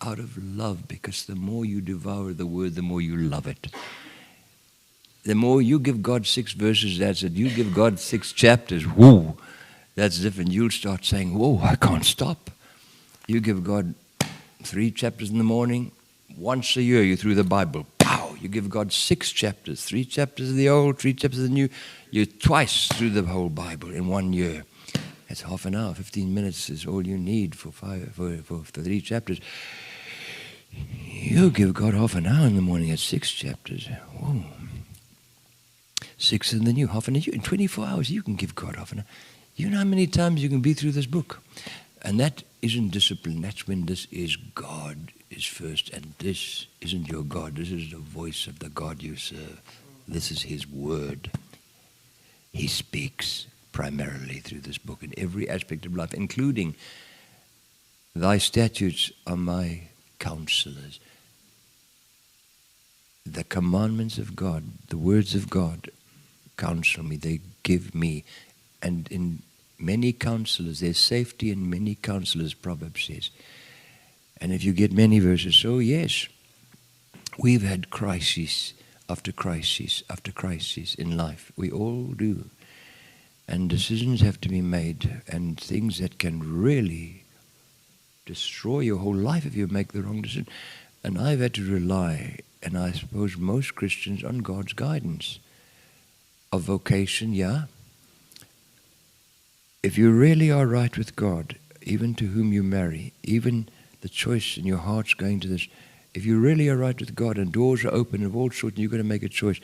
out of love, because the more you devour the word, the more you love it. The more you give God 6 verses, that's it. You give God 6 chapters, whoo, that's different. You'll start saying, whoa, I can't stop. You give God 3 chapters in the morning, once a year you're through the Bible. Pow! You give God 6 chapters, 3 chapters of the Old, 3 chapters of the New. You're twice through the whole Bible in 1 year. That's half an hour, 15 minutes is all you need for 3 chapters. You give God half an hour in the morning at 6 chapters. Whoa. 6 in the New, half an hour. In 24 hours you can give God half an hour. You know how many times you can be through this book? And that isn't discipline. That's when this is God is first. And this isn't your God. This is the voice of the God you serve. This is his word. He speaks primarily through this book in every aspect of life, including thy statutes are my counselors. The commandments of God, the words of God counsel me. They give me. And in many counselors, there's safety in many counselors, Proverbs says. And if you get many verses, so yes, we've had crises after crisis after crisis in life. We all do. And decisions have to be made, and things that can really destroy your whole life if you make the wrong decision. And I've had to rely, and I suppose most Christians, on God's guidance of vocation, yeah. If you really are right with God, even to whom you marry, even the choice in your heart's going to this, if you really are right with God and doors are open of all sorts and you're going to make a choice,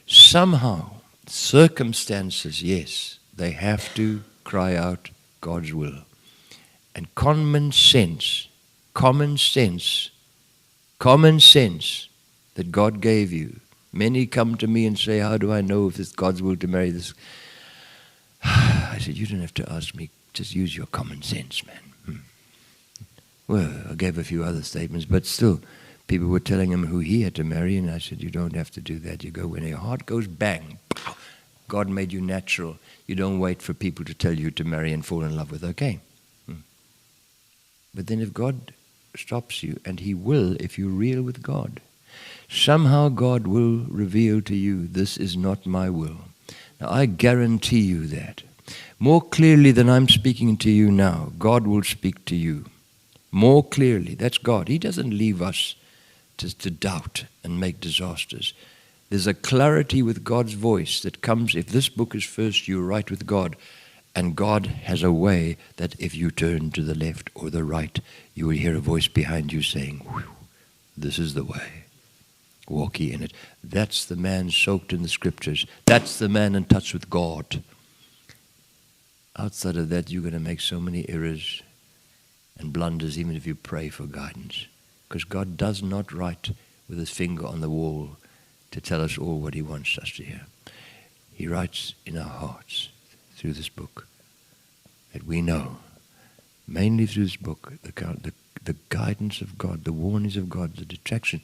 somehow, circumstances, yes, they have to cry out God's will. And common sense that God gave you. Many come to me and say, how do I know if it's God's will to marry this? I said, you don't have to ask me. Just use your common sense, man. Well, I gave a few other statements, but still, people were telling him who he had to marry, and I said, you don't have to do that. You go when your heart goes bang. Pow. God made you natural. You don't wait for people to tell you to marry and fall in love with. Okay. But then if God stops you, and he will if you're real with God, somehow God will reveal to you, this is not my will. Now, I guarantee you that. More clearly than I'm speaking to you now, God will speak to you. More clearly. That's God. He doesn't leave us to doubt and make disasters. There's a clarity with God's voice that comes, if this book is first, you're right with God. And God has a way that if you turn to the left or the right, you will hear a voice behind you saying, this is the way. Walk ye in it. That's the man soaked in the scriptures. That's the man in touch with God. Outside of that, you're going to make so many errors and blunders, even if you pray for guidance. Because God does not write with his finger on the wall to tell us all what he wants us to hear. He writes in our hearts through this book that we know, mainly through this book, the guidance of God, the warnings of God, the detraction,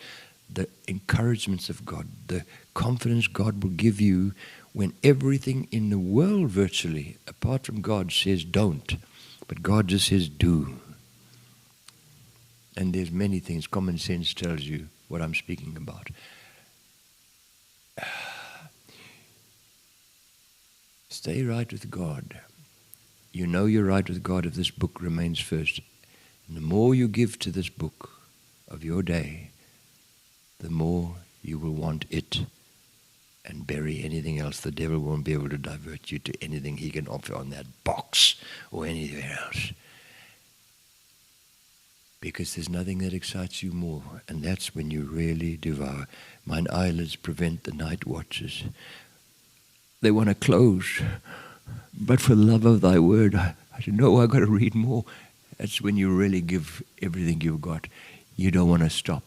the encouragements of God, the confidence God will give you when everything in the world virtually, apart from God, says don't. But God just says do. And there's many things. Common sense tells you what I'm speaking about. Stay right with God. You know you're right with God if this book remains first. And the more you give to this book of your day, the more you will want it and bury anything else. The devil won't be able to divert you to anything he can offer on that box or anywhere else. Because there's nothing that excites you more, and that's when you really devour. Mine eyelids prevent the night watches. They want to close, but for the love of thy word, I said, no, I've got to read more. That's when you really give everything you've got. You don't want to stop.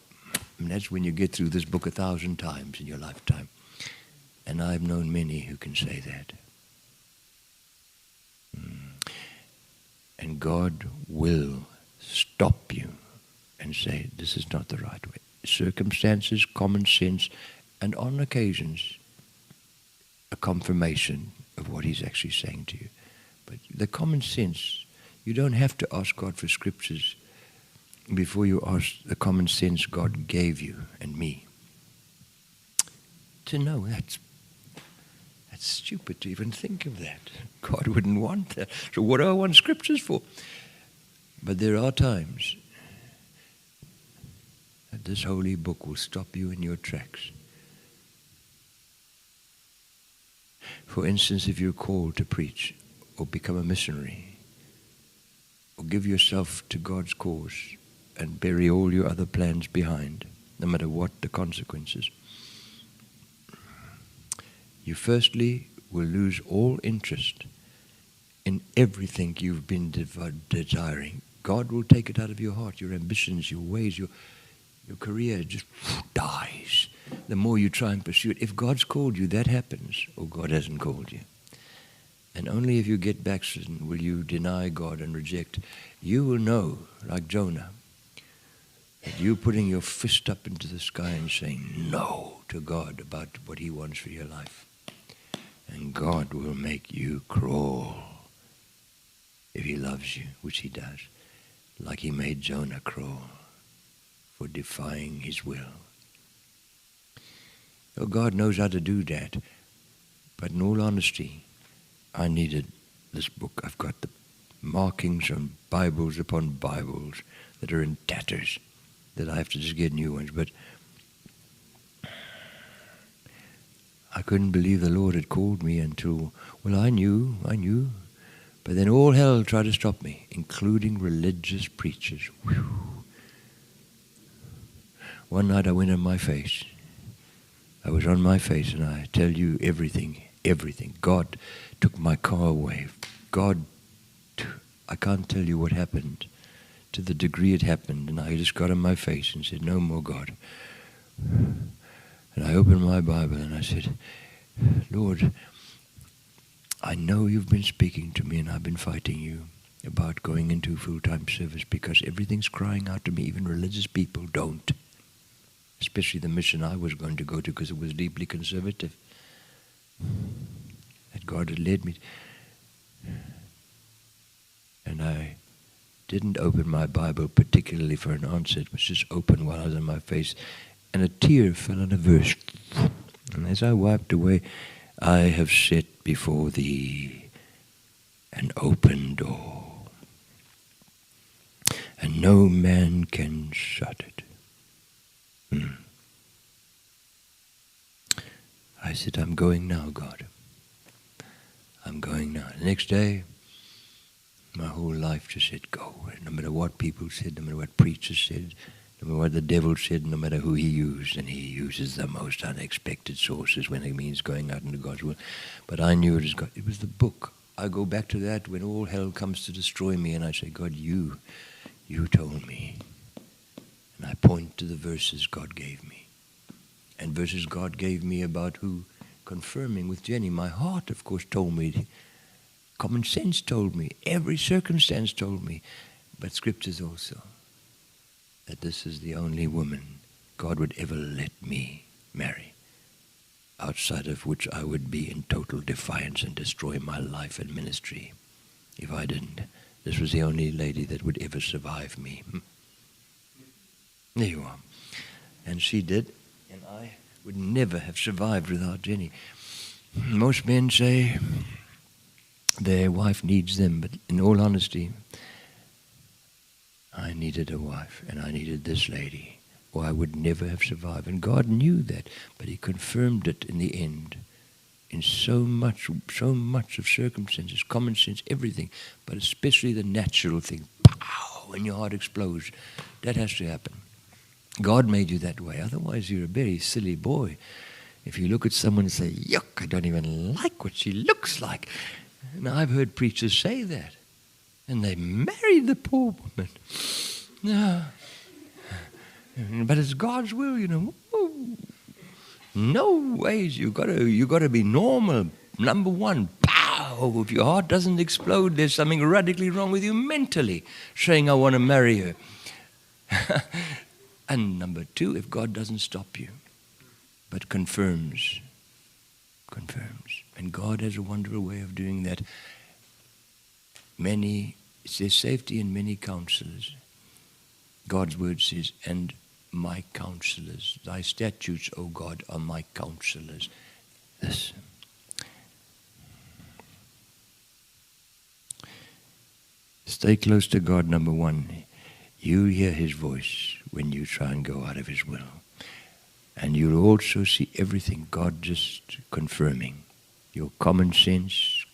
And that's when you get through this book 1,000 times in your lifetime. And I've known many who can say that. And God will stop you and say, this is not the right way. Circumstances, common sense, and on occasions, a confirmation of what he's actually saying to you. But the common sense, you don't have to ask God for scriptures. before you ask the common sense God gave you and me. To know that's stupid to even think of that. God wouldn't want that. So what do I want scriptures for? But there are times that this holy book will stop you in your tracks. For instance, if you're called to preach or become a missionary or give yourself to God's cause and bury all your other plans behind, no matter what the consequences, you firstly will lose all interest in everything you've been desiring. God will take it out of your heart, your ambitions, your ways, your career just dies. The more you try and pursue it. If God's called you, that happens, or God hasn't called you. And only if you get backslidden will you deny God and reject. You will know, like Jonah, that you're putting your fist up into the sky and saying no to God about what He wants for your life. And God will make you crawl if He loves you, which He does, like He made Jonah crawl for defying His will. Oh, God knows how to do that. But in all honesty, I needed this book. I've got the markings on Bibles upon Bibles that are in tatters that I have to just get new ones. But I couldn't believe the Lord had called me until, well, I knew. But then all hell tried to stop me, including religious preachers. Whew. One night I went on my face. I was on my face, and I tell you everything. God took my car away. God, I can't tell you what happened, to the degree it happened. And I just got on my face and said, no more, God. And I opened my Bible and I said, Lord, I know you've been speaking to me and I've been fighting you about going into full-time service because everything's crying out to me. Even religious people don't. Especially the mission I was going to go to because it was deeply conservative. That God had led me. And I didn't open my Bible particularly for an answer. It was just open while I was on my face. And a tear fell on a verse. And as I wiped away, I have set before thee an open door, and no man can shut it. I said, I'm going now, God. I'm going now. The next day, my whole life just said, go. No matter what people said, no matter what preachers said, no matter what the devil said, no matter who he used, and he uses the most unexpected sources when it means going out into God's will. But I knew it was God. It was the book. I go back to that when all hell comes to destroy me, and I say, God, you told me. And I point to the verses God gave me. And verses God gave me about who? Confirming with Jenny. My heart, of course, told me. Common sense told me. Every circumstance told me. But scriptures also. That this is the only woman God would ever let me marry. Outside of which I would be in total defiance and destroy my life and ministry if I didn't. This was the only lady that would ever survive me. There you are. And she did, and I would never have survived without Jenny. Most men say their wife needs them, but in all honesty, I needed a wife, and I needed this lady, or I would never have survived. And God knew that, but He confirmed it in the end. In so much of circumstances, common sense, everything, but especially the natural thing. Pow! When your heart explodes. That has to happen. God made you that way. Otherwise, you're a very silly boy. If you look at someone and say, yuck, I don't even like what she looks like. And I've heard preachers say that. And they married the poor woman. No. But it's God's will, you know. No ways. You got to be normal. Number one, pow! If your heart doesn't explode, there's something radically wrong with you mentally, saying I want to marry her. And number two, if God doesn't stop you, but confirms. And God has a wonderful way of doing that. There's safety in many counselors. God's word says, and my counselors. Thy statutes, O God, are my counselors. This. Stay close to God, number one. You hear his voice when you try and go out of his will. And you'll also see everything, God just confirming. Your common sense,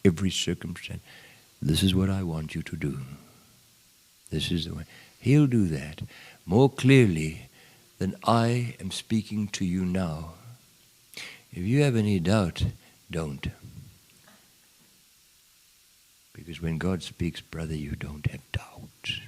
every circumstance. This is what I want you to do. This is the way. He'll do that more clearly than I am speaking to you now. If you have any doubt, don't. Because when God speaks, brother, you don't have doubt.